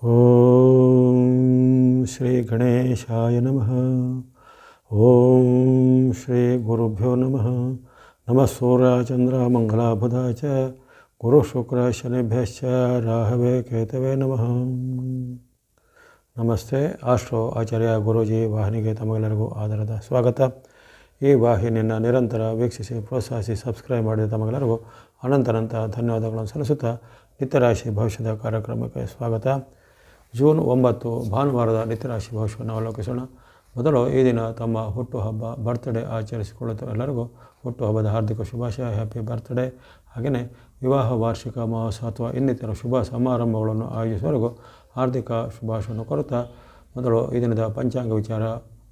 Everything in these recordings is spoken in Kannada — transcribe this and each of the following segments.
ಓಂ ಶ್ರೀ ಗಣೇಶಾಯ ನಮಃ. ಓಂ ಶ್ರೀ ಗುರುಭ್ಯೋ ನಮಃ. ನಮಃ ಸೂರ್ಯಚಂದ್ರ ಮಂಗಲಾಬುಧ ಚ ಗುರು ಶುಕ್ರ ಶನಿಭ್ಯಶ್ಚ ರಾಹವೇ ಕೇತವೇ ನಮಃ. ನಮಸ್ತೆ. ಆಸ್ಟ್ರೋ ಆಚಾರ್ಯ ಗುರೂಜಿ ವಾಹಿನಿಗೆ ತಮಗೆಲ್ಲರಿಗೂ ಆಧಾರದ ಸ್ವಾಗತ. ಈ ವಾಹಿನಿಯನ್ನು ನಿರಂತರ ವೀಕ್ಷಿಸಿ ಪ್ರೋತ್ಸಾಹಿಸಿ ಸಬ್ಸ್ಕ್ರೈಬ್ ಮಾಡಿದ ತಮಗೆಲ್ಲರಿಗೂ ಅನಂತ ಧನ್ಯವಾದಗಳನ್ನು ಸಲ್ಲಿಸುತ್ತಾ ನಿತ್ಯರಾಶಿ ಭವಿಷ್ಯದ ಕಾರ್ಯಕ್ರಮಕ್ಕೆ ಸ್ವಾಗತ. ಜೂನ್ 9 ಭಾನುವಾರದ ನಿತ್ಯರಾಶಿ ಭವಿಷ್ಯವನ್ನು ಅವಲೋಕಿಸೋಣ. ಮೊದಲು ಈ ದಿನ ತಮ್ಮ ಹುಟ್ಟುಹಬ್ಬ ಬರ್ತ್ಡೇ ಆಚರಿಸಿಕೊಳ್ಳುತ್ತಾ ಎಲ್ಲರಿಗೂ ಹುಟ್ಟುಹಬ್ಬದ ಹಾರ್ದಿಕ ಶುಭಾಶಯ, ಹ್ಯಾಪಿ ಬರ್ತ್ಡೇ. ಹಾಗೆಯೇ ವಿವಾಹ ವಾರ್ಷಿಕ ಮಹೋತ್ಸವ ಅಥವಾ ಇನ್ನಿತರ ಶುಭ ಸಮಾರಂಭಗಳನ್ನು ಆಯೋಜಿಸುವವರೆಗೂ ಹಾರ್ದಿಕ ಶುಭಾಶಯವನ್ನು ಕೋರುತ್ತಾ ಮೊದಲು ಈ ದಿನದ ಪಂಚಾಂಗ ವಿಚಾರ.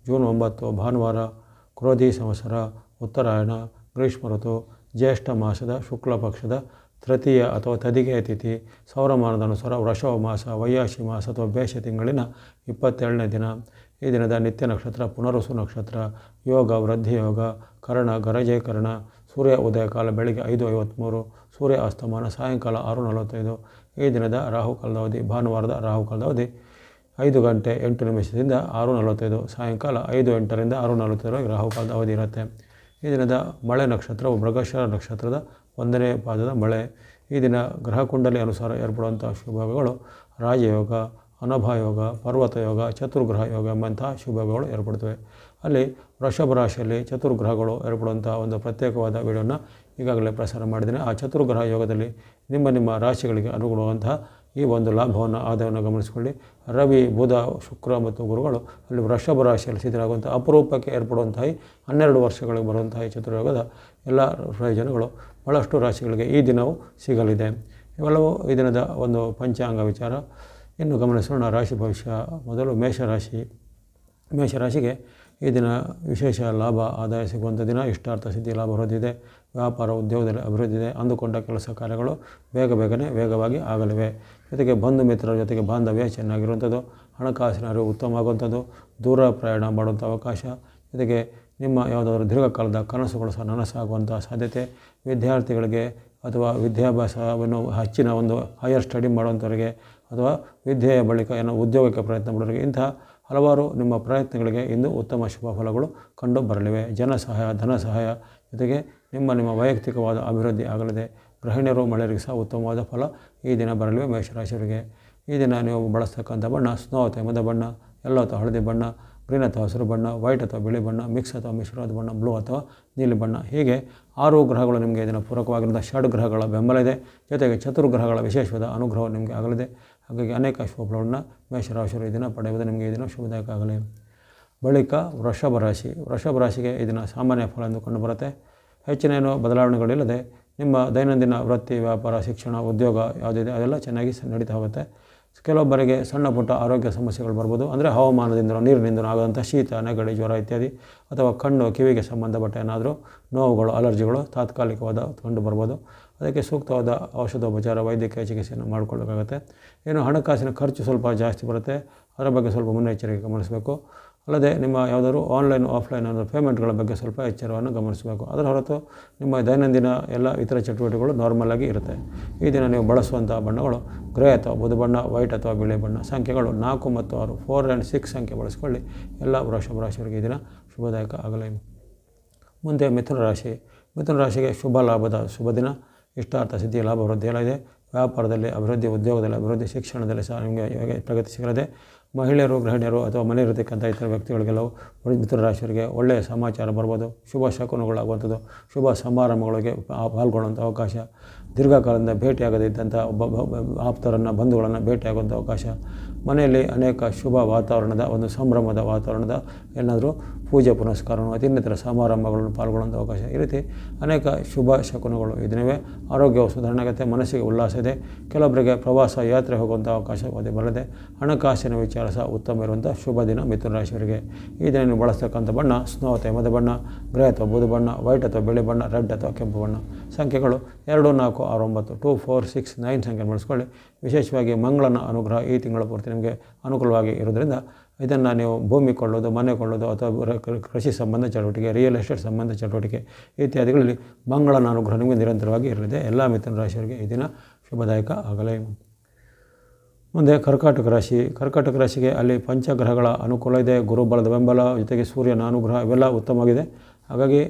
ಜೂನ್ 9 ಭಾನುವಾರ, ಕ್ರೋಧಿ ಸಂವತ್ಸರ, ಉತ್ತರಾಯಣ, ಗ್ರೀಷ್ಮ ಋತು, ಜ್ಯೇಷ್ಠ ಮಾಸದ ಶುಕ್ಲ ಪಕ್ಷದ ತೃತೀಯ ಅಥವಾ ತದಿಗೆಯ ತಿಥಿ, ಸೌರಮಾನದ ಅನುಸಾರ ವೃಷಭ ಮಾಸ, ವೈಯಾಶಿ ಮಾಸ ಅಥವಾ ಬೇಷ ತಿಂಗಳಿನ 27ನೇ ದಿನ. ಈ ದಿನದ ನಿತ್ಯ ನಕ್ಷತ್ರ ಪುನರ್ವಸು ನಕ್ಷತ್ರ. ಯೋಗ ವೃದ್ಧಿ ಯೋಗ, ಕರ್ಣ ಗರಜೆ ಕರ್ಣ. ಸೂರ್ಯ ಉದಯ ಕಾಲ ಬೆಳಗ್ಗೆ 5:53, ಸೂರ್ಯ ಅಸ್ತಮಾನ ಸಾಯಂಕಾಲ 6:45. ಈ ದಿನದ ರಾಹುಕಾಲದ ಅವಧಿ, ಭಾನುವಾರದ ರಾಹುಕಾಲದ ಅವಧಿ 5 ಗಂಟೆ 8 ನಿಮಿಷದಿಂದ 6:45, ಸಾಯಂಕಾಲ 5:08ರಿಂದ 6:45 ರಾಹುಕಾಲದ ಅವಧಿ ಇರುತ್ತೆ. ಈ ದಿನದ ಮಳೆ ನಕ್ಷತ್ರವು ಮೃಗಶಿರ ನಕ್ಷತ್ರದ 1ನೇ ಪಾದದ ಮಳೆ. ಈ ದಿನ ಗ್ರಹಕುಂಡಲಿ ಅನುಸಾರ ಏರ್ಪಡುವಂಥ ಶುಭಗಳು ರಾಜಯೋಗ, ಅನಭಯೋಗ, ಪರ್ವತ ಯೋಗ, ಚತುರ್ಗ್ರಹ ಯೋಗ ಎಂಬಂತಹ ಶುಭಗಳು ಏರ್ಪಡುತ್ತವೆ. ಅಲ್ಲಿ ವೃಷಭ ರಾಶಿಯಲ್ಲಿ ಚತುರ್ಗ್ರಹಗಳು ಏರ್ಪಡುವಂಥ ಒಂದು ಪ್ರತ್ಯೇಕವಾದ ವಿಡಿಯೋನ ಈಗಾಗಲೇ ಪ್ರಸಾರ ಮಾಡಿದ್ದೀನಿ. ಆ ಚತುರ್ಗ್ರಹ ಯೋಗದಲ್ಲಿ ನಿಮ್ಮ ರಾಶಿಗಳಿಗೆ ಅನುಗುಣವಾದಂತಹ ಈ ಒಂದು ಲಾಭವನ್ನು ಆದಾಯವನ್ನು ಗಮನಿಸಿಕೊಳ್ಳಿ. ರವಿ, ಬುಧ, ಶುಕ್ರ ಮತ್ತು ಗುರುಗಳು ಅಲ್ಲಿ ವೃಷಭ ರಾಶಿಯಲ್ಲಿ ಸ್ಥಿತರಾಗುವಂಥ ಅಪರೂಪಕ್ಕೆ ಏರ್ಪಡುವಂತಹ 12 ವರ್ಷಗಳಿಗೆ ಬರುವಂತಹ ಈ ಚತುರ್ಯೋಗದ ಎಲ್ಲ ಪ್ರಯೋಜನಗಳು ಭಾಳಷ್ಟು ರಾಶಿಗಳಿಗೆ ಈ ದಿನವೂ ಸಿಗಲಿದೆ. ಇವೆಲ್ಲವೂ ಈ ದಿನದ ಒಂದು ಪಂಚಾಂಗ ವಿಚಾರ. ಇನ್ನು ಗಮನಿಸೋಣ ರಾಶಿ ಭವಿಷ್ಯ. ಮೊದಲು ಮೇಷರಾಶಿಗೆ ಈ ದಿನ ವಿಶೇಷ ಲಾಭ ಆದಾಯ ಸಿಗುವಂಥ ದಿನ. ಇಷ್ಟಾರ್ಥ ಸಿದ್ಧಿ ಲಾಭ ಹೊಂದಿದೆ. ವ್ಯಾಪಾರ ಉದ್ಯೋಗದಲ್ಲಿ ಅಭಿವೃದ್ಧಿ ಇದೆ. ಅಂದುಕೊಂಡ ಕೆಲಸ ಕಾರ್ಯಗಳು ವೇಗವಾಗಿ ಆಗಲಿವೆ. ಜೊತೆಗೆ ಬಂಧು ಮಿತ್ರರ ಜೊತೆಗೆ ಬಾಂಧವ್ಯ ಚೆನ್ನಾಗಿರುವಂಥದ್ದು. ಹಣಕಾಸಿನ ಅರಿವು ಉತ್ತಮವಾಗುವಂಥದ್ದು. ದೂರ ಪ್ರಯಾಣ ಮಾಡುವಂಥ ಅವಕಾಶ. ಜೊತೆಗೆ ನಿಮ್ಮ ಯಾವುದಾದ್ರೂ ದೀರ್ಘಕಾಲದ ಕನಸುಗಳು ಸಹ ನನಸಾಗುವಂಥ ಸಾಧ್ಯತೆ. ವಿದ್ಯಾರ್ಥಿಗಳಿಗೆ ಅಥವಾ ವಿದ್ಯಾಭ್ಯಾಸವನ್ನು ಹೆಚ್ಚಿನ ಒಂದು ಹೈಯರ್ ಸ್ಟಡಿ ಮಾಡುವಂಥವರಿಗೆ ಅಥವಾ ವಿದ್ಯೆಯ ಬಳಿಕ ಏನೋ ಉದ್ಯೋಗಕ್ಕೆ ಪ್ರಯತ್ನ ಮಾಡೋರಿಗೆ ಇಂತಹ ಹಲವಾರು ನಿಮ್ಮ ಪ್ರಯತ್ನಗಳಿಗೆ ಇಂದು ಉತ್ತಮ ಶುಭ ಫಲಗಳು ಕಂಡು ಬರಲಿವೆ. ಜನ ಸಹಾಯ, ಧನ ಸಹಾಯ, ಜೊತೆಗೆ ನಿಮ್ಮ ವೈಯಕ್ತಿಕವಾದ ಅಭಿವೃದ್ಧಿ ಆಗಲಿದೆ. ಗೃಹಿಣಿಯರು ಮಳೆಯರಿಗೆ ಸಹ ಉತ್ತಮವಾದ ಫಲ ಈ ದಿನ ಬರಲಿವೆ ಮೇಷರಾಶಿಯವರಿಗೆ. ಈ ದಿನ ನೀವು ಬಳಸ್ತಕ್ಕಂಥ ಬಣ್ಣ ಸ್ನೋ ಅಥವಾ ಹಿಮದ ಬಣ್ಣ, ಯೆಲ್ಲೋ ಅಥವಾ ಹಳದಿ ಬಣ್ಣ, ಗ್ರೀನ್ ಅಥವಾ ಹಸಿರು ಬಣ್ಣ, ವೈಟ್ ಅಥವಾ ಬಿಳಿ ಬಣ್ಣ, ಮಿಕ್ಸ್ ಅಥವಾ ಮಿಶ್ರವಾದ ಬಣ್ಣ, ಬ್ಲೂ ಅಥವಾ ನೀಲಿ ಬಣ್ಣ. ಹೀಗೆ 6 ಗ್ರಹಗಳು ನಿಮಗೆ ಇದನ್ನು ಪೂರಕವಾಗಿರುವಂಥ ಷಡ್ ಗ್ರಹಗಳ ಬೆಂಬಲ ಇದೆ. ಜೊತೆಗೆ ಚತುರ್ಗ್ರಹಗಳ ವಿಶೇಷವಾದ ಅನುಗ್ರಹ ನಿಮಗೆ ಆಗಲಿದೆ. ಹಾಗಾಗಿ ಅನೇಕ ಶುಭಫಲಗಳನ್ನು ಮೇಷರಾಶಿಯವರು ಈ ದಿನ ಪಡೆಯುವುದು ನಿಮಗೆ ಈ ದಿನ ಶುಭದಾಯಕ ಆಗಲಿ. ಬಳಿಕ ವೃಷಭ ರಾಶಿಗೆ ಈ ದಿನ ಸಾಮಾನ್ಯ ಫಲ ಎಂದು ಕಂಡುಬರುತ್ತೆ. ಹೆಚ್ಚಿನ ಏನೋ ಬದಲಾವಣೆಗಳಿಲ್ಲದೆ ನಿಮ್ಮ ದೈನಂದಿನ ವೃತ್ತಿ, ವ್ಯಾಪಾರ, ಶಿಕ್ಷಣ, ಉದ್ಯೋಗ ಯಾವುದಿದೆ ಅದೆಲ್ಲ ಚೆನ್ನಾಗಿ ನಡೀತಾ ಹೋಗುತ್ತೆ. ಕೆಲವೊಬ್ಬರಿಗೆ ಸಣ್ಣ ಪುಟ್ಟ ಆರೋಗ್ಯ ಸಮಸ್ಯೆಗಳು ಬರ್ಬೋದು. ಅಂದರೆ ಹವಾಮಾನದಿಂದಲೋ ನೀರಿನಿಂದಲೋ ಆಗೋಂಥ ಶೀತ, ನೆಗಡಿ, ಜ್ವರ ಇತ್ಯಾದಿ, ಅಥವಾ ಕಣ್ಣು ಕಿವಿಗೆ ಸಂಬಂಧಪಟ್ಟ ಏನಾದರೂ ನೋವುಗಳು, ಅಲರ್ಜಿಗಳು ತಾತ್ಕಾಲಿಕವಾದ ಕಂಡು ಬರ್ಬೋದು. ಅದಕ್ಕೆ ಸೂಕ್ತವಾದ ಔಷಧೋಪಚಾರ, ವೈದ್ಯಕೀಯ ಚಿಕಿತ್ಸೆಯನ್ನು ಮಾಡಿಕೊಳ್ಳಬೇಕಾಗತ್ತೆ. ಏನು ಹಣಕಾಸಿನ ಖರ್ಚು ಸ್ವಲ್ಪ ಜಾಸ್ತಿ ಬರುತ್ತೆ, ಅದರ ಬಗ್ಗೆ ಸ್ವಲ್ಪ ಮುನ್ನೆಚ್ಚರಿಕೆ ಗಮನಿಸಬೇಕು. ಅಲ್ಲದೆ ನಿಮ್ಮ ಯಾವುದಾದ್ರು ಆನ್ಲೈನ್ ಆಫ್ಲೈನ್ ಅನ್ನೋ ಪೇಮೆಂಟ್ಗಳ ಬಗ್ಗೆ ಸ್ವಲ್ಪ ಎಚ್ಚರವನ್ನು ಗಮನಿಸಬೇಕು. ಅದರ ಹೊರತು ನಿಮ್ಮ ದೈನಂದಿನ ಎಲ್ಲ ಇತರ ಚಟುವಟಿಕೆಗಳು ನಾರ್ಮಲಾಗಿ ಇರುತ್ತೆ. ಈ ದಿನ ನೀವು ಬಳಸುವಂಥ ಬಣ್ಣಗಳು ಗ್ರೇ ಅಥವಾ ಬುಧ ಬಣ್ಣ, ವೈಟ್ ಅಥವಾ ಬಿಳಿ ಬಣ್ಣ. ಸಂಖ್ಯೆಗಳು 4 ಮತ್ತು 6, 4 and 6 ಸಂಖ್ಯೆ ಬಳಸಿಕೊಳ್ಳಿ. ಎಲ್ಲ ವೃಷಭ ರಾಶಿಯವರಿಗೆ ಈ ದಿನ ಶುಭದಾಯಕ ಆಗಲಿ. ಮುಂದೆ ಮಿಥುನ ರಾಶಿಗೆ ಶುಭ ಲಾಭದ ಶುಭ ದಿನ. ಇಷ್ಟಾರ್ಥ ಸಿದ್ಧಿ ಲಾಭ ವೃದ್ಧಿಯಲ್ಲಿದೆ. ವ್ಯಾಪಾರದಲ್ಲಿ ಅಭಿವೃದ್ಧಿ, ಉದ್ಯೋಗದಲ್ಲಿ ಅಭಿವೃದ್ಧಿ, ಶಿಕ್ಷಣದಲ್ಲಿ ಸಹ ನಿಮಗೆ ಪ್ರಗತಿ ಸಿಗಲಿದೆ. ಮಹಿಳೆಯರು, ಗೃಹಿಣಿಯರು ಅಥವಾ ಮನೆ ಇರತಕ್ಕಂಥ ಇತರ ವ್ಯಕ್ತಿಗಳಿಗೆಲ್ಲವೂ ಮಿಥುನ ರಾಶಿಯವರಿಗೆ ಒಳ್ಳೆಯ ಸಮಾಚಾರ ಬರ್ಬೋದು. ಶುಭ ಶಕುನಗಳಾಗುವಂಥದ್ದು, ಶುಭ ಸಮಾರಂಭಗಳಿಗೆ ಪಾಲ್ಗೊಳ್ಳುವಂಥ ಅವಕಾಶ. ದೀರ್ಘಕಾಲದಿಂದ ಭೇಟಿಯಾಗದಿದ್ದಂಥ ಆಪ್ತರನ್ನು, ಬಂಧುಗಳನ್ನು ಭೇಟಿಯಾಗುವಂಥ ಅವಕಾಶ. ಮನೆಯಲ್ಲಿ ಅನೇಕ ಶುಭ ವಾತಾವರಣದ ಒಂದು ಸಂಭ್ರಮದ ವಾತಾವರಣದ ಏನಾದರೂ ಪೂಜೆ ಪುನಸ್ಕಾರಗಳು, ಇನ್ನಿತರ ಸಮಾರಂಭಗಳನ್ನು ಪಾಲ್ಗೊಳ್ಳುವಂಥ ಅವಕಾಶ. ಈ ರೀತಿ ಅನೇಕ ಶುಭ ಶಕುನಗಳು ಈ ದಿನವೇ. ಆರೋಗ್ಯವು ಸುಧಾರಣೆ ಆಗುತ್ತೆ, ಮನಸ್ಸಿಗೆ ಉಲ್ಲಾಸ ಇದೆ. ಕೆಲವೊಬ್ಬರಿಗೆ ಪ್ರವಾಸ, ಯಾತ್ರೆ ಹೋಗುವಂಥ ಅವಕಾಶ ಬರಲಿದೆ. ಹಣಕಾಸಿನ ವಿಚಾರ ಸಹ ಉತ್ತಮ ಇರುವಂಥ ಶುಭ ದಿನ ಮಿಥುನ ರಾಶಿಯವರಿಗೆ. ಈ ದಿನ ನೀವು ಬಳಸ್ತಕ್ಕಂಥ ಬಣ್ಣ ಸ್ನೋ ಅಥವಾ ಹಿಮದ ಬಣ್ಣ, ಗ್ರೇ ಅಥವಾ ಬೂದು ಬಣ್ಣ, ವೈಟ್ ಅಥವಾ ಬಿಳಿ ಬಣ್ಣ, ರೆಡ್ ಅಥವಾ ಕೆಂಪು ಬಣ್ಣ. ಸಂಖ್ಯೆಗಳು 2, 4, 6, 9, 2, 4, 6, 9 ಸಂಖ್ಯೆ ಬಳಸ್ಕೊಳ್ಳಿ. ವಿಶೇಷವಾಗಿ ಮಂಗಳನ ಅನುಗ್ರಹ ಈ ತಿಂಗಳ ಪೂರ್ತಿ ನಿಮಗೆ ಅನುಕೂಲವಾಗಿ ಇರೋದ್ರಿಂದ ಇದನ್ನು ನೀವು ಭೂಮಿ ಕೊಳ್ಳೋದು, ಮನೆ ಕೊಳ್ಳೋದು ಅಥವಾ ಕೃಷಿ ಸಂಬಂಧ ಚಟುವಟಿಕೆ, ರಿಯಲ್ ಎಸ್ಟೇಟ್ ಸಂಬಂಧ ಚಟುವಟಿಕೆ ಇತ್ಯಾದಿಗಳಲ್ಲಿ ಮಂಗಳನ ಅನುಗ್ರಹ ನಿಮಗೆ ನಿರಂತರವಾಗಿ ಇರಲಿದೆ. ಎಲ್ಲ ಮಿಥುನ ರಾಶಿಯವರಿಗೆ ಈ ದಿನ ಶುಭದಾಯಕ ಆಗಲಿ. ಮುಂದೆ ಕರ್ಕಾಟಕ ರಾಶಿ. ಕರ್ಕಾಟಕ ರಾಶಿಗೆ ಅಲ್ಲಿ ಪಂಚಗ್ರಹಗಳ ಅನುಕೂಲ ಇದೆ, ಗುರುಬಲದ ಬೆಂಬಲ, ಜೊತೆಗೆ ಸೂರ್ಯನ ಅನುಗ್ರಹ ಇವೆಲ್ಲ ಉತ್ತಮವಾಗಿದೆ. ಹಾಗಾಗಿ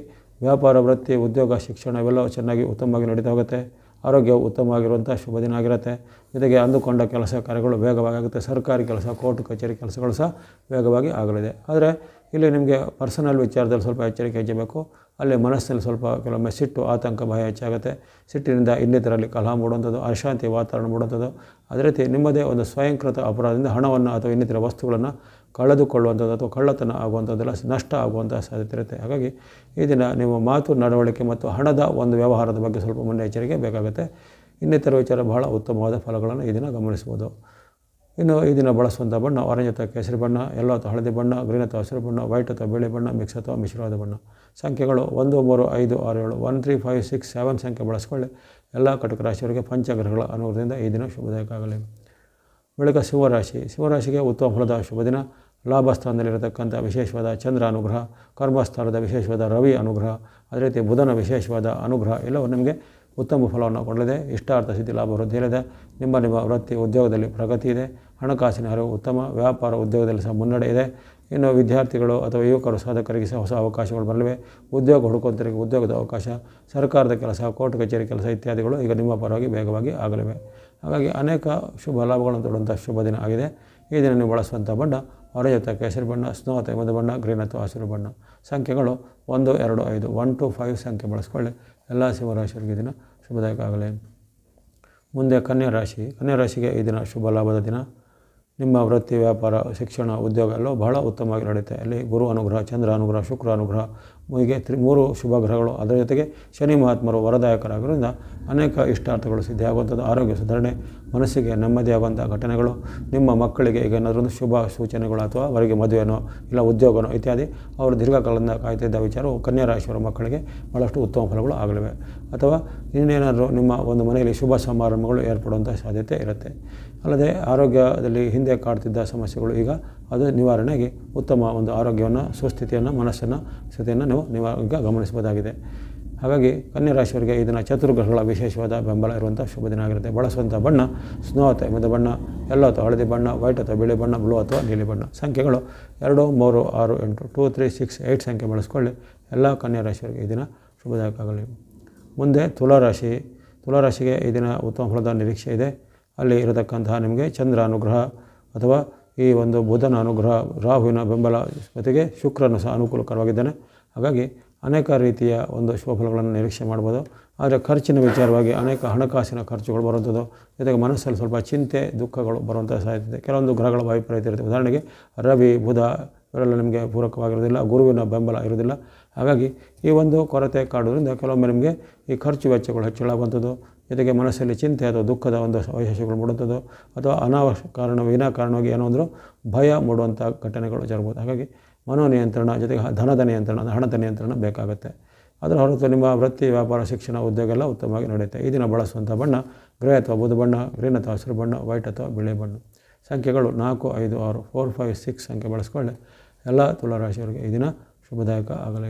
ವ್ಯಾಪಾರ, ವೃತ್ತಿ, ಉದ್ಯೋಗ, ಶಿಕ್ಷಣ ಇವೆಲ್ಲ ಚೆನ್ನಾಗಿ ಉತ್ತಮವಾಗಿ ನಡೀತಾ ಹೋಗುತ್ತೆ. ಆರೋಗ್ಯವು ಉತ್ತಮವಾಗಿರುವಂಥ ಶುಭ ದಿನ ಆಗಿರುತ್ತೆ. ಜೊತೆಗೆ ಅಂದುಕೊಂಡ ಕೆಲಸ ಕಾರ್ಯಗಳು ವೇಗವಾಗಿ ಆಗುತ್ತೆ. ಸರ್ಕಾರಿ ಕೆಲಸ, ಕೋರ್ಟ್ ಕಚೇರಿ ಕೆಲಸಗಳು ಸಹ ವೇಗವಾಗಿ ಆಗಲಿದೆ. ಆದರೆ ಇಲ್ಲಿ ನಿಮಗೆ ಪರ್ಸನಲ್ ವಿಚಾರದಲ್ಲಿ ಸ್ವಲ್ಪ ಎಚ್ಚರಿಕೆ ವಹಿಸಬೇಕು. ಅಲ್ಲಿ ಮನಸ್ಸಿನಲ್ಲಿ ಸ್ವಲ್ಪ ಕೆಲವೊಮ್ಮೆ ಸಿಟ್ಟು, ಆತಂಕ, ಭಯ ಹೆಚ್ಚಾಗುತ್ತೆ. ಸಿಟ್ಟಿನಿಂದ ಇನ್ನಿತರಲ್ಲಿ ಕಲಹ ಮೂಡುವಂಥದ್ದು, ಅಶಾಂತಿ ವಾತಾವರಣ ಮೂಡುವಂಥದ್ದು. ಅದೇ ರೀತಿ ನಿಮ್ಮದೇ ಒಂದು ಸ್ವಯಂಕೃತ ಅಪರಾಧದಿಂದ ಹಣವನ್ನು ಅಥವಾ ಇನ್ನಿತರ ವಸ್ತುಗಳನ್ನು ಕಳೆದುಕೊಳ್ಳುವಂಥದ್ದು ಅಥವಾ ಕಳ್ಳತನ ಆಗುವಂಥದ್ದೆಲ್ಲ ನಷ್ಟ ಆಗುವಂಥ ಸಾಧ್ಯತೆ ಇರುತ್ತೆ. ಹಾಗಾಗಿ ಈ ದಿನ ನಿಮ್ಮ ಮಾತು, ನಡವಳಿಕೆ ಮತ್ತು ಹಣದ ಒಂದು ವ್ಯವಹಾರದ ಬಗ್ಗೆ ಸ್ವಲ್ಪ ಮುನ್ನೆಚ್ಚರಿಕೆ ಬೇಕಾಗುತ್ತೆ. ಇನ್ನಿತರ ವಿಚಾರ ಬಹಳ ಉತ್ತಮವಾದ ಫಲಗಳನ್ನು ಈ ದಿನ ಗಮನಿಸ್ಬೋದು. ಇನ್ನು ಈ ದಿನ ಬಳಸುವಂಥ ಬಣ್ಣ ಆರೆಂಜ್ ಅಥವಾ ಕೇಸರಿ ಬಣ್ಣ, ಯೆಲ್ಲೋ ಅಥವಾ ಹಳದಿ ಬಣ್ಣ, ಗ್ರೀನ್ ಅಥವಾ ಹಸಿರು ಬಣ್ಣ, ವೈಟ್ ಅಥವಾ ಬಿಳಿ ಬಣ್ಣ, ಮಿಕ್ಸ್ ಅಥವಾ ಮಿಶ್ರವಾದ ಬಣ್ಣ. ಸಂಖ್ಯೆಗಳು 1, 3, 5, 6, 7, 1, 3, 5, 6, 7 ಸಂಖ್ಯೆ ಬಳಸ್ಕೊಳ್ಳಿ. ಎಲ್ಲ ಕಟಕ ರಾಶಿಯವರಿಗೆ ಪಂಚಗ್ರಹಗಳ ಅನುಗ್ರಹದಿಂದ ಈ ದಿನ ಶುಭದಾಯಕ ಆಗಲಿ. ಬಳಿಕ ಸಿಂಹರಾಶಿ. ಸಿಂಹರಾಶಿಗೆ ಉತ್ತಮ ಫಲದ ಶುಭ ದಿನ. ಲಾಭಸ್ಥಾನದಲ್ಲಿರತಕ್ಕಂಥ ವಿಶೇಷವಾದ ಚಂದ್ರ ಅನುಗ್ರಹ, ಕರ್ಮಸ್ಥಾನದ ವಿಶೇಷವಾದ ರವಿ ಅನುಗ್ರಹ, ಅದೇ ರೀತಿ ಬುಧನ ವಿಶೇಷವಾದ ಅನುಗ್ರಹ ಎಲ್ಲವೂ ನಿಮಗೆ ಉತ್ತಮ ಫಲವನ್ನು ಕೊಡಲಿದೆ. ಇಷ್ಟಾರ್ಥ ಸಿದ್ಧಿ ಲಾಭ ವೃದ್ಧಿಯಲ್ಲಿದೆ. ನಿಮ್ಮ ವೃತ್ತಿ ಉದ್ಯೋಗದಲ್ಲಿ ಪ್ರಗತಿ ಇದೆ. ಹಣಕಾಸಿನ ಹರಿವು ಉತ್ತಮ. ವ್ಯಾಪಾರ ಉದ್ಯೋಗದಲ್ಲಿ ಸಹ ಮುನ್ನಡೆ ಇದೆ. ಇನ್ನು ವಿದ್ಯಾರ್ಥಿಗಳು ಅಥವಾ ಯುವಕರು ಸಾಧಕರಿಗೆ ಸಹ ಹೊಸ ಅವಕಾಶಗಳು ಬರಲಿವೆ. ಉದ್ಯೋಗ ಹುಡುಕುವಂತರಿಗೆ ಉದ್ಯೋಗದ ಅವಕಾಶ, ಸರ್ಕಾರದ ಕೆಲಸ, ಕೋರ್ಟ್ ಕಚೇರಿ ಕೆಲಸ ಇತ್ಯಾದಿಗಳು ಈಗ ನಿಮ್ಮ ಪರವಾಗಿ ವೇಗವಾಗಿ ಆಗಲಿವೆ. ಹಾಗಾಗಿ ಅನೇಕ ಶುಭ ಲಾಭಗಳನ್ನು ತೊಡುವಂಥ ಶುಭ ದಿನ ಆಗಿದೆ. ಈ ದಿನ ನೀವು ಬಳಸುವಂಥ ಬಣ್ಣ ಆರೆಂಜ್ ಅಥವಾ ಕೇಸರಿ ಬಣ್ಣ, ಸ್ನೋ ಅಥವಾ ಹಿಮದ ಬಣ್ಣ, ಗ್ರೀನ್ ಅಥವಾ ಹಸಿರು ಬಣ್ಣ. ಸಂಖ್ಯೆಗಳು 1, 2, 5, 1 to 5 ಸಂಖ್ಯೆ ಬಳಸ್ಕೊಳ್ಳಿ. ಎಲ್ಲ ಸಿಂಹರಾಶಿಯವರಿಗೆ ಈ ದಿನ ಶುಭದಾಯಕ ಆಗಲಿ. ಮುಂದೆ ಕನ್ಯಾ ರಾಶಿ. ಕನ್ಯಾ ರಾಶಿಗೆ ಈ ದಿನ ಶುಭ ಲಾಭದ ದಿನ. ನಿಮ್ಮ ವೃತ್ತಿ, ವ್ಯಾಪಾರ, ಶಿಕ್ಷಣ, ಉದ್ಯೋಗ ಎಲ್ಲವೂ ಬಹಳ ಉತ್ತಮವಾಗಿ ನಡೆಯುತ್ತೆ. ಅಲ್ಲಿ ಗುರು ಅನುಗ್ರಹ, ಚಂದ್ರ ಅನುಗ್ರಹ, ಶುಕ್ರ ಅನುಗ್ರಹ, ಹೀಗೆ 3 ಶುಭ ಗ್ರಹಗಳು. ಅದರ ಜೊತೆಗೆ ಶನಿ ಮಹಾತ್ಮರು ವರದಾಯಕರಾಗಿರೋದ್ರಿಂದ ಅನೇಕ ಇಷ್ಟಾರ್ಥಗಳು ಸಿದ್ಧಿಯಾಗುವಂಥದ್ದು. ಆರೋಗ್ಯ ಸುಧಾರಣೆ, ಮನಸ್ಸಿಗೆ ನೆಮ್ಮದಿಯಾಗುವಂಥ ಘಟನೆಗಳು. ನಿಮ್ಮ ಮಕ್ಕಳಿಗೆ ಈಗ ಏನಾದರೂ ಒಂದು ಶುಭ ಸೂಚನೆಗಳು ಅಥವಾ ಅವರಿಗೆ ಮದುವೆನೋ ಇಲ್ಲ ಉದ್ಯೋಗನೋ ಇತ್ಯಾದಿ ಅವರು ದೀರ್ಘಕಾಲದಿಂದ ಕಾಯ್ತಿದ್ದ ವಿಚಾರವು ಕನ್ಯಾ ರಾಶಿಯವರ ಮಕ್ಕಳಿಗೆ ಭಾಳಷ್ಟು ಉತ್ತಮ ಫಲಗಳು ಆಗಲಿವೆ. ಅಥವಾ ಇನ್ನೇನಾದರೂ ನಿಮ್ಮ ಒಂದು ಮನೆಯಲ್ಲಿ ಶುಭ ಸಮಾರಂಭಗಳು ಏರ್ಪಡುವಂಥ ಸಾಧ್ಯತೆ ಇರುತ್ತೆ. ಅಲ್ಲದೆ ಆರೋಗ್ಯದಲ್ಲಿ ಹಿಂದೆ ಕಾಡ್ತಿದ್ದ ಸಮಸ್ಯೆಗಳು ಈಗ ಅದು ನಿವಾರಣೆಗೆ ಉತ್ತಮ ಒಂದು ಆರೋಗ್ಯವನ್ನು, ಸುಸ್ಥಿತಿಯನ್ನು, ಮನಸ್ಸನ್ನು, ಸ್ಥಿತಿಯನ್ನು ನೀವು ಈಗ ಗಮನಿಸಬಹುದಾಗಿದೆ. ಹಾಗಾಗಿ ಕನ್ಯಾ ರಾಶಿಯವರಿಗೆ ಈ ದಿನ ಚತುರ್ಗ್ರಹಗಳ ವಿಶೇಷವಾದ ಬೆಂಬಲ ಇರುವಂಥ ಶುಭ ದಿನ ಆಗಿರುತ್ತೆ. ಬಳಸುವಂಥ ಬಣ್ಣ ಸ್ನೋ ಅಥವಾ ಹಿಮದ ಬಣ್ಣ, ಯೆಲ್ಲೋ ಅಥವಾ ಹಳದಿ ಬಣ್ಣ, ವೈಟ್ ಅಥವಾ ಬಿಳಿ ಬಣ್ಣ, ಬ್ಲೂ ಅಥವಾ ನೀಲಿ ಬಣ್ಣ. ಸಂಖ್ಯೆಗಳು 2, 3, 6, 8, 2, 3, 6, 8 ಸಂಖ್ಯೆ ಬಳಸ್ಕೊಳ್ಳಿ. ಎಲ್ಲ ಕನ್ಯಾ ರಾಶಿಯವರಿಗೆ ಈ ದಿನ ಶುಭದಾಯಕ ಆಗಲಿ. ಮುಂದೆ ತುಲಾರಾಶಿ. ತುಲಾರಾಶಿಗೆ ಈ ದಿನ ಉತ್ತಮ ಫಲದ ನಿರೀಕ್ಷೆ ಇದೆ. ಅಲ್ಲಿ ಇರತಕ್ಕಂತಹ ನಿಮಗೆ ಚಂದ್ರ ಅನುಗ್ರಹ ಅಥವಾ ಈ ಒಂದು ಬುಧನ ಅನುಗ್ರಹ, ರಾಹುವಿನ ಬೆಂಬಲ, ಜೊತೆಗೆ ಶುಕ್ರನು ಸಹ ಅನುಕೂಲಕರವಾಗಿದ್ದಾನೆ. ಹಾಗಾಗಿ ಅನೇಕ ರೀತಿಯ ಒಂದು ಶುಭ ಫಲಗಳನ್ನು ನಿರೀಕ್ಷೆ ಮಾಡ್ಬೋದು. ಆದರೆ ಖರ್ಚಿನ ವಿಚಾರವಾಗಿ ಅನೇಕ ಹಣಕಾಸಿನ ಖರ್ಚುಗಳು ಬರುವಂಥದ್ದು, ಜೊತೆಗೆ ಮನಸ್ಸಲ್ಲಿ ಸ್ವಲ್ಪ ಚಿಂತೆ, ದುಃಖಗಳು ಬರುವಂಥ ಸಾಧ್ಯತೆ. ಕೆಲವೊಂದು ಗ್ರಹಗಳ ವೈಪರೀತ್ಯ ಇರುತ್ತೆ. ಉದಾಹರಣೆಗೆ ರವಿ, ಬುಧ ಇವರೆಲ್ಲ ನಿಮಗೆ ಪೂರಕವಾಗಿರೋದಿಲ್ಲ, ಗುರುವಿನ ಬೆಂಬಲ ಇರೋದಿಲ್ಲ. ಹಾಗಾಗಿ ಈ ಒಂದು ಕೊರತೆ ಕಾಡುವುದರಿಂದ ಕೆಲವೊಮ್ಮೆ ನಿಮಗೆ ಈ ಖರ್ಚು ವೆಚ್ಚಗಳು ಹೆಚ್ಚಳಾಗುವಂಥದ್ದು, ಜೊತೆಗೆ ಮನಸ್ಸಲ್ಲಿ ಚಿಂತೆ ಅಥವಾ ದುಃಖದ ಒಂದು ವೈಶೇಷಗಳು ಮೂಡುವಂಥದ್ದು, ಅಥವಾ ವಿನಾಕಾರಣವಾಗಿ ಏನೋ ಒಂದು ಭಯ ಮೂಡುವಂಥ ಘಟನೆಗಳು ಜರುಗ್ಬೋದು. ಹಾಗಾಗಿ ಮನೋನಿಯಂತ್ರಣ, ಜೊತೆಗೆ ಧನದ ನಿಯಂತ್ರಣ, ಹಣದ ನಿಯಂತ್ರಣ ಬೇಕಾಗುತ್ತೆ. ಅದರ ಹೊರತು ನಿಮ್ಮ ವೃತ್ತಿ, ವ್ಯಾಪಾರ, ಶಿಕ್ಷಣ, ಉದ್ಯೋಗ ಎಲ್ಲ ಉತ್ತಮವಾಗಿ ನಡೆಯುತ್ತೆ. ಈ ದಿನ ಬಳಸುವಂಥ ಬಣ್ಣ ಗ್ರೇ ಅಥವಾ ಬೂದು ಬಣ್ಣ, ಗ್ರೀನ್ ಅಥವಾ ಹಸಿರು ಬಣ್ಣ, ವೈಟ್ ಅಥವಾ ಬಿಳಿ ಬಣ್ಣ. ಸಂಖ್ಯೆಗಳು 4, 5, 6, 4, 5, 6 ಸಂಖ್ಯೆ ಬಳಸ್ಕೊಳ್ಳಿ. ಎಲ್ಲ ತುಲಾರಾಶಿಯವರಿಗೆ ಈ ದಿನ ಶುಭದಾಯಕ ಆಗಲಿ.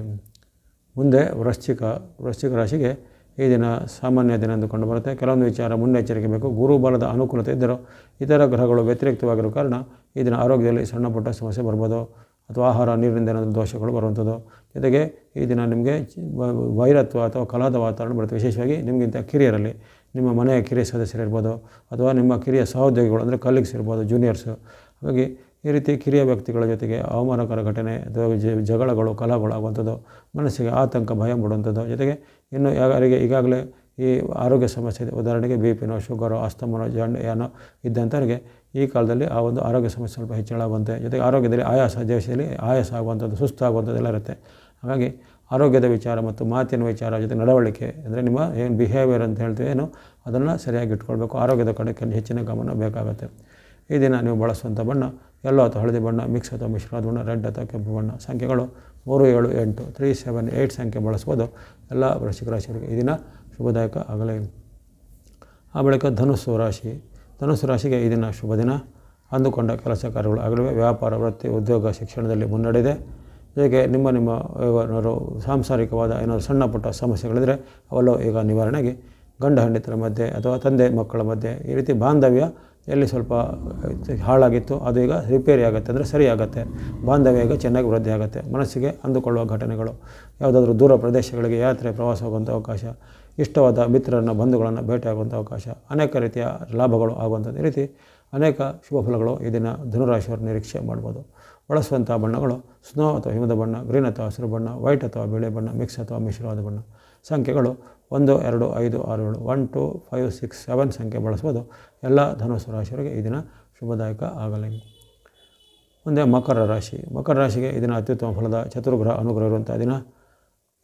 ಮುಂದೆ ವೃಶ್ಚಿಕ ರಾಶಿಗೆ ಈ ದಿನ ಸಾಮಾನ್ಯ ದಿನ ಎಂದುಕೊಂಡು ಬರುತ್ತೆ. ಕೆಲವೊಂದು ವಿಚಾರ ಮುನ್ನೆಚ್ಚರಿಕೆ ಬೇಕು. ಗುರುಬಲದ ಅನುಕೂಲತೆ ಇದ್ದರೂ ಇತರ ಗ್ರಹಗಳು ವ್ಯತಿರಿಕ್ತವಾಗಿರೋ ಕಾರಣ ಈ ದಿನ ಆರೋಗ್ಯದಲ್ಲಿ ಸಣ್ಣ ಪುಟ್ಟ ಸಮಸ್ಯೆ ಬರ್ಬೋದು, ಅಥವಾ ಆಹಾರ ನೀರಿನಿಂದ ಏನಾದರೂ ದೋಷಗಳು ಬರುವಂಥದ್ದು. ಜೊತೆಗೆ ಈ ದಿನ ನಿಮಗೆ ವೈರತ್ವ ಅಥವಾ ಕಲಹದ ವಾತಾವರಣ ಬರುತ್ತೆ. ವಿಶೇಷವಾಗಿ ನಿಮಗಿಂತ ಕಿರಿಯರಲ್ಲಿ, ನಿಮ್ಮ ಮನೆಯ ಕಿರಿಯ ಸದಸ್ಯರಿರ್ಬೋದು, ಅಥವಾ ನಿಮ್ಮ ಕಿರಿಯ ಸಹೋದ್ಯೋಗಿಗಳು ಅಂದರೆ ಕಲೀಗ್ಸ್ ಇರ್ಬೋದು, ಜೂನಿಯರ್ಸು. ಹಾಗಾಗಿ ಈ ರೀತಿ ಕಿರಿಯ ವ್ಯಕ್ತಿಗಳ ಜೊತೆಗೆ ಅವಮಾನಕರ ಘಟನೆ ಅಥವಾ ಜಗಳಗಳು, ಕಲಹಗಳು ಆಗುವಂಥದ್ದು, ಮನಸ್ಸಿಗೆ ಆತಂಕ, ಭಯ ಮೂಡುವಂಥದ್ದು. ಜೊತೆಗೆ ಇನ್ನು ಯಾರಿಗೆ ಈಗಾಗಲೇ ಈ ಆರೋಗ್ಯ ಸಮಸ್ಯೆ ಇದೆ, ಉದಾಹರಣೆಗೆ BP-ನೋ, ಶುಗರೋ, ಅಸ್ತಮನೋ, ಏನೋ ಇದ್ದಂಥವ್ರಿಗೆ ಈ ಕಾಲದಲ್ಲಿ ಆ ಒಂದು ಆರೋಗ್ಯ ಸಮಸ್ಯೆ ಸ್ವಲ್ಪ ಹೆಚ್ಚಳಾಗುವಂತೆ, ಜೊತೆಗೆ ಆರೋಗ್ಯದಲ್ಲಿ ದೇಶದಲ್ಲಿ ಆಯಾಸ ಆಗುವಂಥದ್ದು, ಸುಸ್ತಾಗುವಂಥದ್ದೆಲ್ಲ ಇರುತ್ತೆ. ಹಾಗಾಗಿ ಆರೋಗ್ಯದ ವಿಚಾರ ಮತ್ತು ಮಾತಿನ ವಿಚಾರ, ಜೊತೆ ನಡವಳಿಕೆ ಅಂದರೆ ನಿಮ್ಮ ಏನು ಬಿಹೇವಿಯರ್ ಅಂತ ಹೇಳ್ತೀವಿ ಏನೋ ಅದನ್ನು ಸರಿಯಾಗಿ ಇಟ್ಕೊಳ್ಬೇಕು. ಆರೋಗ್ಯದ ಕಡೆ ಹೆಚ್ಚಿನ ಗಮನ ಬೇಕಾಗುತ್ತೆ. ಈ ದಿನ ನೀವು ಬಳಸುವಂಥ ಬಣ್ಣ ಯೆಲ್ಲೋ ಅಥವಾ ಹಳದಿ ಬಣ್ಣ, ಮಿಕ್ಸ್ ಅಥವಾ ಮಿಶ್ರವಾದ ಬಣ್ಣ, ರೆಡ್ ಅಥವಾ ಕೆಂಪು ಬಣ್ಣ. ಸಂಖ್ಯೆಗಳು 3, 7, 8, 3, 7, 8 ಸಂಖ್ಯೆ ಬಳಸ್ಬೋದು. ಎಲ್ಲ ವೃಶ್ಚಿಕ ರಾಶಿಯವರಿಗೆ ಈ ದಿನ ಶುಭದಾಯಕ ಆಗಲಿ. ಆ ಬಳಿಕ ಧನುಸ್ಸು ರಾಶಿಗೆ ಈ ದಿನ ಶುಭ ದಿನ. ಅಂದುಕೊಂಡ ಕೆಲಸ ಕಾರ್ಯಗಳು ಆಗಲಿವೆ. ವ್ಯಾಪಾರ, ವೃತ್ತಿ, ಉದ್ಯೋಗ, ಶಿಕ್ಷಣದಲ್ಲಿ ಮುನ್ನಡೆಯಿದೆ. ಜೊತೆಗೆ ನಿಮ್ಮ ಏನಾದರೂ ಸಾಂಸಾರಿಕವಾದ ಏನಾದರೂ ಸಣ್ಣ ಪುಟ್ಟ ಸಮಸ್ಯೆಗಳಿದ್ದರೆ ಅವೆಲ್ಲವೂ ಈಗ ನಿವಾರಣೆಗೆ ಗಂಡ ಹೆಂಡತಿರ ಮಧ್ಯೆ ಅಥವಾ ತಂದೆ ಮಕ್ಕಳ ಮಧ್ಯೆ ಈ ರೀತಿ ಬಾಂಧವ್ಯ ಎಲ್ಲಿ ಸ್ವಲ್ಪ ಹಾಳಾಗಿತ್ತು ಅದು ಈಗ ರಿಪೇರಿ ಆಗುತ್ತೆ, ಅಂದರೆ ಸರಿ ಆಗುತ್ತೆ. ಬಾಂಧವ್ಯ ಈಗ ಚೆನ್ನಾಗಿ ವೃದ್ಧಿ ಆಗುತ್ತೆ. ಮನಸ್ಸಿಗೆ ಅಂದುಕೊಳ್ಳುವ ಘಟನೆಗಳು, ಯಾವುದಾದ್ರೂ ದೂರ ಪ್ರದೇಶಗಳಿಗೆ ಯಾತ್ರೆ ಪ್ರವಾಸ ಹೋಗುವಂಥ ಅವಕಾಶ, ಇಷ್ಟವಾದ ಮಿತ್ರರನ್ನು ಬಂಧುಗಳನ್ನು ಭೇಟಿಯಾಗುವಂಥ ಅವಕಾಶ, ಅನೇಕ ರೀತಿಯ ಲಾಭಗಳು ಆಗುವಂಥದ್ದು. ಈ ರೀತಿ ಅನೇಕ ಶುಭ ಫಲಗಳು ಈ ದಿನ ಧನುರಾಶಿಯವರು ನಿರೀಕ್ಷೆ ಮಾಡ್ಬೋದು. ಬಳಸುವಂಥ ಬಣ್ಣಗಳು ಸ್ನೋ ಅಥವಾ ಹಿಮದ ಬಣ್ಣ, ಗ್ರೀನ್ ಅಥವಾ ಹಸಿರು ಬಣ್ಣ, ವೈಟ್ ಅಥವಾ ಬಿಳಿ ಬಣ್ಣ, ಮಿಕ್ಸ್ ಅಥವಾ ಮಿಶ್ರವಾದ ಬಣ್ಣ. ಸಂಖ್ಯೆಗಳು 1, 2, 5, 6, 7 1, 2, 5, 6, 7 ಸಂಖ್ಯೆ ಬಳಸ್ಬೋದು. ಎಲ್ಲ ಧನುಸ್ಸು ರಾಶಿಯವರಿಗೆ ಈ ದಿನ ಶುಭದಾಯಕ ಆಗಲಿ. ಮುಂದೆ ಮಕರ ರಾಶಿ. ಮಕರ ರಾಶಿಗೆ ಈ ದಿನ ಅತ್ಯುತ್ತಮ ಫಲದ ಚತುರ್ಗ್ರಹ ಅನುಗ್ರಹ ಇರುವಂಥ ದಿನ.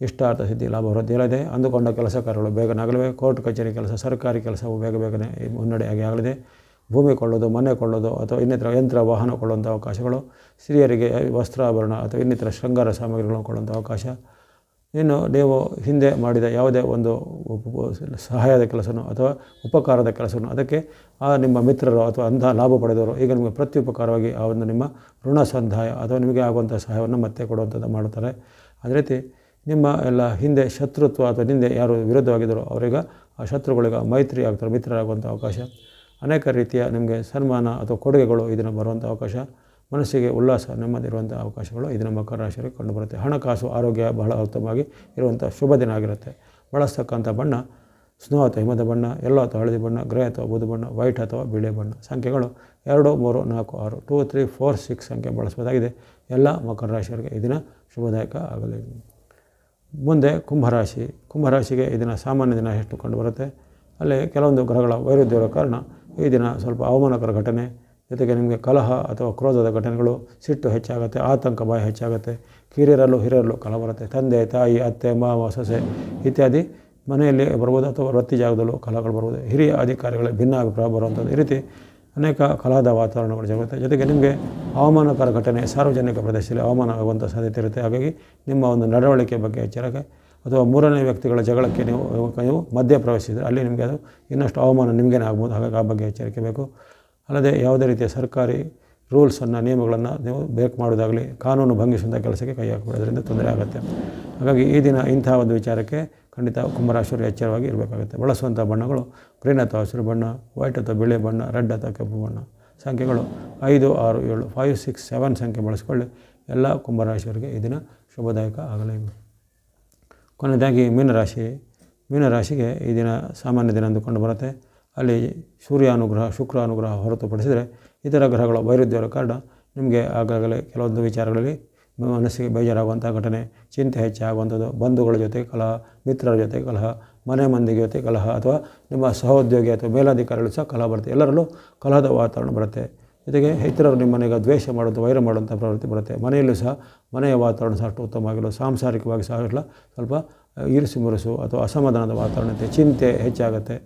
ಇಷ್ಟಾರ್ಥ ಸಿದ್ಧಿ ಲಾಭ ವೃದ್ಧಿಯಲ್ಲಿದೆ. ಅಂದುಕೊಂಡ ಕೆಲಸ ಕಾರ್ಯಗಳು ಬೇಗನೆ ಆಗಲಿವೆ. ಕೋರ್ಟ್ ಕಚೇರಿ ಕೆಲಸ, ಸರ್ಕಾರಿ ಕೆಲಸವು ಬೇಗನೆ ಮುನ್ನಡೆಯಾಗಿ ಆಗಲಿದೆ. ಭೂಮಿ ಕೊಳ್ಳೋದು, ಮನೆ ಕೊಳ್ಳೋದು ಅಥವಾ ಇನ್ನಿತರ ಯಂತ್ರ ವಾಹನ ಕೊಳ್ಳುವಂಥ ಅವಕಾಶಗಳು, ಸ್ತ್ರೀಯರಿಗೆ ವಸ್ತ್ರಾಭರಣ ಅಥವಾ ಇನ್ನಿತರ ಶೃಂಗಾರ ಸಾಮಗ್ರಿಗಳನ್ನು ಕೊಳ್ಳುವಂಥ ಅವಕಾಶ. ಇನ್ನು ನೀವು ಹಿಂದೆ ಮಾಡಿದ ಯಾವುದೇ ಒಂದು ಸಹಾಯದ ಕೆಲಸನೋ ಅಥವಾ ಉಪಕಾರದ ಕೆಲಸನೋ ಅದಕ್ಕೆ ನಿಮ್ಮ ಮಿತ್ರರು ಅಥವಾ ಅಂತಹ ಲಾಭ ಪಡೆದವರು ಈಗ ನಿಮಗೆ ಪ್ರತ್ಯುಪಕಾರವಾಗಿ ಆ ಒಂದು ನಿಮ್ಮ ಋಣ ಸಂದಾಯ ಅಥವಾ ನಿಮಗೆ ಆಗುವಂಥ ಸಹಾಯವನ್ನು ಮತ್ತೆ ಕೊಡುವಂಥದ್ದು ಮಾಡುತ್ತಾರೆ. ಅದೇ ರೀತಿ ನಿಮ್ಮ ಎಲ್ಲ ಹಿಂದೆ ಶತ್ರುತ್ವ ಅಥವಾ ಹಿಂದೆ ಯಾರು ವಿರುದ್ಧವಾಗಿದ್ದರೋ ಅವರೀಗ ಆ ಶತ್ರುಗಳಿಗ ಮೈತ್ರಿ ಆಗ್ತಾರೆ, ಮಿತ್ರರಾಗುವಂಥ ಅವಕಾಶ. ಅನೇಕ ರೀತಿಯ ನಿಮಗೆ ಸನ್ಮಾನ ಅಥವಾ ಕೊಡುಗೆಗಳು ಇದನ್ನು ಬರುವಂಥ ಅವಕಾಶ. ಮನಸ್ಸಿಗೆ ಉಲ್ಲಾಸ, ನೆಮ್ಮದಿರುವಂಥ ಅವಕಾಶಗಳು ಇದನ್ನು ಮಕರ ರಾಶಿಯವರಿಗೆ ಕಂಡುಬರುತ್ತೆ. ಹಣಕಾಸು, ಆರೋಗ್ಯ ಬಹಳ ಉತ್ತಮವಾಗಿ ಇರುವಂಥ ಶುಭ ದಿನ ಆಗಿರುತ್ತೆ. ಬಳಸ್ತಕ್ಕಂಥ ಬಣ್ಣ ಸ್ನೋ ಅಥವಾ ಹಿಮದ ಬಣ್ಣ, ಯೆಲ್ಲೋ ಅಥವಾ ಹಳದಿ ಬಣ್ಣ, ಗ್ರೇ ಅಥವಾ ಬೂದು ಬಣ್ಣ, ವೈಟ್ ಅಥವಾ ಬಿಳಿ ಬಣ್ಣ. ಸಂಖ್ಯೆಗಳು 2, 3, 4, 6 2, 3, 4, 6 ಸಂಖ್ಯೆ ಬಳಸಬಹುದಾಗಿದೆ. ಎಲ್ಲ ಮಕರ ರಾಶಿಯವರಿಗೆ ಈ ದಿನ ಶುಭದಾಯಕ ಆಗಲಿ. ಮುಂದೆ ಕುಂಭರಾಶಿ. ಕುಂಭರಾಶಿಗೆ ಈ ದಿನ ಸಾಮಾನ್ಯ ದಿನ ಎಷ್ಟು ಕಂಡುಬರುತ್ತೆ. ಅಲ್ಲಿ ಕೆಲವೊಂದು ಗ್ರಹಗಳ ವೈರುಧ್ಯವಿರೋ ಕಾರಣ ಈ ದಿನ ಸ್ವಲ್ಪ ಅವಮಾನಕರ ಘಟನೆ, ಜೊತೆಗೆ ನಿಮಗೆ ಕಲಹ ಅಥವಾ ಕ್ರೋಧದ ಘಟನೆಗಳು, ಸಿಟ್ಟು ಹೆಚ್ಚಾಗುತ್ತೆ, ಆತಂಕ ಭಯ ಹೆಚ್ಚಾಗುತ್ತೆ. ಹಿರಿಯರಲ್ಲೂ ಕಲಹ ಬರುತ್ತೆ. ತಂದೆ, ತಾಯಿ, ಅತ್ತೆ, ಮಾವ, ಸೊಸೆ ಇತ್ಯಾದಿ ಮನೆಯಲ್ಲಿ ಬರ್ಬೋದು ಅಥವಾ ವೃತ್ತಿ ಜಾಗದಲ್ಲೂ ಕಲಹಗಳು ಬರ್ಬೋದು. ಹಿರಿಯ ಅಧಿಕಾರಿಗಳ ಭಿನ್ನಾಭಿಪ್ರಾಯ ಬರುವಂಥದ್ದು. ಈ ರೀತಿ ಅನೇಕ ಕಲಹದ ವಾತಾವರಣಗಳು ಜರುಗುತ್ತೆ. ಜೊತೆಗೆ ನಿಮಗೆ ಅವಮಾನಕರ ಘಟನೆ, ಸಾರ್ವಜನಿಕ ಪ್ರದೇಶದಲ್ಲಿ ಅವಮಾನ ಆಗುವಂಥ ಸಾಧ್ಯತೆ ಇರುತ್ತೆ. ಹಾಗಾಗಿ ನಿಮ್ಮ ಒಂದು ನಡವಳಿಕೆ ಬಗ್ಗೆ ಎಚ್ಚರಿಕೆ, ಅಥವಾ ಮೂರನೇ ವ್ಯಕ್ತಿಗಳ ಜಗಳಕ್ಕೆ ನೀವು ಮಧ್ಯ ಪ್ರವೇಶಿಸಿದರೆ ಅಲ್ಲಿ ನಿಮಗೆ ಅದು ಇನ್ನಷ್ಟು ಅವಮಾನ ನಿಮಗೇನೆ ಆಗ್ಬೋದು. ಹಾಗಾಗಿ ಆ ಬಗ್ಗೆ ಎಚ್ಚರಿಕೆ ಬೇಕು. ಅಲ್ಲದೆ ಯಾವುದೇ ರೀತಿಯ ಸರ್ಕಾರಿ ರೂಲ್ಸನ್ನು, ನಿಯಮಗಳನ್ನು ನೀವು ಬ್ರೇಕ್ ಮಾಡೋದಾಗಲಿ, ಕಾನೂನು ಭಂಗಿಸುವಂಥ ಕೆಲಸಕ್ಕೆ ಕೈ ಹಾಕಿಬಿಡೋದ್ರಿಂದ ತೊಂದರೆ ಆಗುತ್ತೆ. ಹಾಗಾಗಿ ಈ ದಿನ ಇಂಥ ಒಂದು ವಿಚಾರಕ್ಕೆ ಖಂಡಿತ ಕುಂಭರಾಶಿಯವರು ಎಚ್ಚರವಾಗಿ ಇರಬೇಕಾಗುತ್ತೆ. ಬಳಸುವಂಥ ಬಣ್ಣಗಳು ಗ್ರೀನ್ ಅಥವಾ ಹಸಿರು ಬಣ್ಣ, ವೈಟ್ ಅಥವಾ ಬಿಳಿ ಬಣ್ಣ, ರೆಡ್ ಅಥವಾ ಕೆಂಪು ಬಣ್ಣ. ಸಂಖ್ಯೆಗಳು 5, 6, 7 5, 6, 7 ಸಂಖ್ಯೆ ಬಳಸಿಕೊಳ್ಳಿ. ಎಲ್ಲ ಕುಂಭರಾಶಿಯವರಿಗೆ ಈ ದಿನ ಶುಭದಾಯಕ ಆಗಲಿ. ಕೊನೆಯದಾಗಿ ಮೀನರಾಶಿ. ಮೀನರಾಶಿಗೆ ಈ ದಿನ ಸಾಮಾನ್ಯ ದಿನ ಅಂದುಕೊಂಡು ಬರುತ್ತೆ. ಅಲ್ಲಿ ಸೂರ್ಯಾನುಗ್ರಹ, ಶುಕ್ರಾನುಗ್ರಹ ಹೊರತುಪಡಿಸಿದರೆ ಇತರ ಗ್ರಹಗಳ ವೈರುಧ್ಯರ ಕಾರಣ ನಿಮಗೆ ಆಗಾಗಲೇ ಕೆಲವೊಂದು ವಿಚಾರಗಳಲ್ಲಿ ಮನಸ್ಸಿಗೆ ಬೇಜಾರಾಗುವಂಥ ಘಟನೆ, ಚಿಂತೆ ಹೆಚ್ಚಾಗುವಂಥದ್ದು, ಬಂಧುಗಳ ಜೊತೆ ಕಲಹ, ಮಿತ್ರರ ಜೊತೆ ಕಲಹ, ಮನೆ ಮಂದಿಗೆ ಜೊತೆ ಕಲಹ, ಅಥವಾ ನಿಮ್ಮ ಸಹೋದ್ಯೋಗಿ ಅಥವಾ ಮೇಲಾಧಿಕಾರಿಗಳು ಸಹ ಕಲಹ ಬರುತ್ತೆ. ಎಲ್ಲರಲ್ಲೂ ಕಲಹದ ವಾತಾವರಣ ಬರುತ್ತೆ. ಜೊತೆಗೆ ಇತರರು ನಿಮ್ಮ ಮನೆಗೆ ದ್ವೇಷ ಮಾಡೋದು, ವೈರ ಮಾಡುವಂಥ ಪ್ರವೃತ್ತಿ ಬರುತ್ತೆ. ಮನೆಯಲ್ಲೂ ಸಹ ಮನೆಯ ವಾತಾವರಣ ಸಹ ಅಷ್ಟು ಉತ್ತಮವಾಗಿಲ್ಲ. ಸಾಂಸಾರಿಕವಾಗಿ ಸಹ ಸ್ವಲ್ಪ ಈರಿಸು ಮುರುಸು ಅಥವಾ ಅಸಮಾಧಾನದ ವಾತಾವರಣ ಇರುತ್ತೆ. ಚಿಂತೆ ಹೆಚ್ಚಾಗುತ್ತೆ.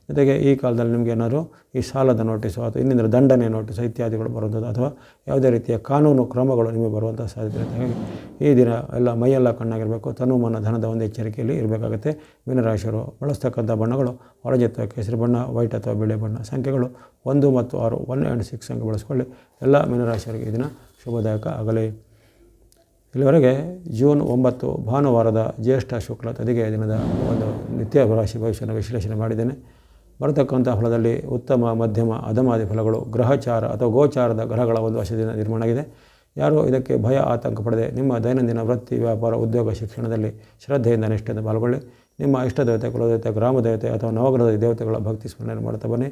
ಜೊತೆಗೆ ಈ ಕಾಲದಲ್ಲಿ ನಿಮಗೆ ಏನಾದರೂ ಈ ಸಾಲದ ನೋಟಿಸು ಅಥವಾ ಇನ್ನಿತರ ದಂಡನೆ ನೋಟಿಸು ಇತ್ಯಾದಿಗಳು ಬರುವಂಥದ್ದು, ಅಥವಾ ಯಾವುದೇ ರೀತಿಯ ಕಾನೂನು ಕ್ರಮಗಳು ನಿಮಗೆ ಬರುವಂಥ ಸಾಧ್ಯತೆ ಇರುತ್ತೆ. ಹಾಗಾಗಿ ಈ ದಿನ ಎಲ್ಲ ಮೈಯೆಲ್ಲ ಕಣ್ಣಾಗಿರಬೇಕು. ತನುಮನ ಧನದ ಒಂದು ಎಚ್ಚರಿಕೆಯಲ್ಲಿ ಇರಬೇಕಾಗುತ್ತೆ. ಮೀನರಾಶಿಯವರು ಬಳಸ್ತಕ್ಕಂಥ ಬಣ್ಣಗಳು ಆರೆಂಜ್ ಅಥವಾ ಕೇಸರಿ ಬಣ್ಣ, ವೈಟ್ ಅಥವಾ ಬಿಳಿ ಬಣ್ಣ. ಸಂಖ್ಯೆಗಳು 1 ಮತ್ತು 6 1 and 6 ಸಂಖ್ಯೆ ಬಳಸ್ಕೊಳ್ಳಿ. ಎಲ್ಲ ಮೀನರಾಶಿಯವರಿಗೆ ಈ ದಿನ ಶುಭದಾಯಕ ಆಗಲಿ. ಇಲ್ಲಿವರೆಗೆ ಜೂನ್ 9 ಭಾನುವಾರದ ಜ್ಯೇಷ್ಠ ಶುಕ್ಲ ತದಿಗೆ ದಿನದ ಒಂದು ನಿತ್ಯ ರಾಶಿ ಭವಿಷ್ಯನ ವಿಶ್ಲೇಷಣೆ ಮಾಡಿದ್ದೇನೆ. ಬರತಕ್ಕಂಥ ಫಲದಲ್ಲಿ ಉತ್ತಮ, ಮಧ್ಯಮ, ಅಧಮಾದಿ ಫಲಗಳು ಗ್ರಹಚಾರ ಅಥವಾ ಗೋಚಾರದ ಗ್ರಹಗಳ ಒಂದು ವಶದಿಂದ ನಿರ್ಮಾಣ ಆಗಿದೆ. ಯಾರೂ ಇದಕ್ಕೆ ಭಯ, ಆತಂಕ ಪಡದೆ ನಿಮ್ಮ ದೈನಂದಿನ ವೃತ್ತಿ, ವ್ಯಾಪಾರ, ಉದ್ಯೋಗ, ಶಿಕ್ಷಣದಲ್ಲಿ ಶ್ರದ್ಧೆಯಿಂದ ನಿಷ್ಠೆಯಿಂದ ಪಾಲ್ಗೊಳ್ಳಿ. ನಿಮ್ಮ ಇಷ್ಟ ದೇವತೆ, ಕುಲದೇವತೆ, ಗ್ರಾಮ ದೇವತೆ ಅಥವಾ ನವಗ್ರಹದ ದೇವತೆಗಳ ಭಕ್ತಿ ಸ್ಮರಣೆ ಮಾಡ್ತಾ ಬನ್ನಿ.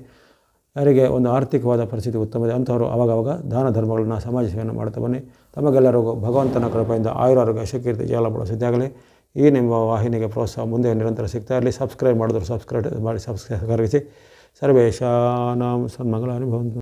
ಯಾರಿಗೆ ಒಂದು ಆರ್ಥಿಕವಾದ ಪರಿಸ್ಥಿತಿ ಉತ್ತಮವಿದೆ ಅಂಥವರು ಆವಾಗವಾಗ ದಾನ ಧರ್ಮಗಳನ್ನು, ಸಮಾಜ ಸೇವೆಯನ್ನು ಮಾಡ್ತಾ ಬನ್ನಿ. ತಮಗೆಲ್ಲರಿಗೂ ಭಗವಂತನ ಕೃಪೆಯಿಂದ ಆಯುರಾರೋಗ್ಯ, ಯಶಕೀರ್ತಿ, ಜಯಲಾಭ ಸಿದ್ಧಿಯಾಗಲಿ. ಈ ನಿಮ್ಮ ವಾಹಿನಿಗೆ ಪ್ರೋತ್ಸಾಹ ಮುಂದೆ ನಿರಂತರ ಸಿಗ್ತಾ ಇರಲಿ. ಸಬ್ಸ್ಕ್ರೈಬ್ ಮಾಡಿದ್ರು ಸಬ್ಸ್ಕ್ರೈಬ್ ಮಾಡಿ, ಸಹಕರಿಸಿ. ಸರ್ವೇಶಾನಾಂ ಸನ್ಮಂಗಲಾನಿ ಭವಂತು.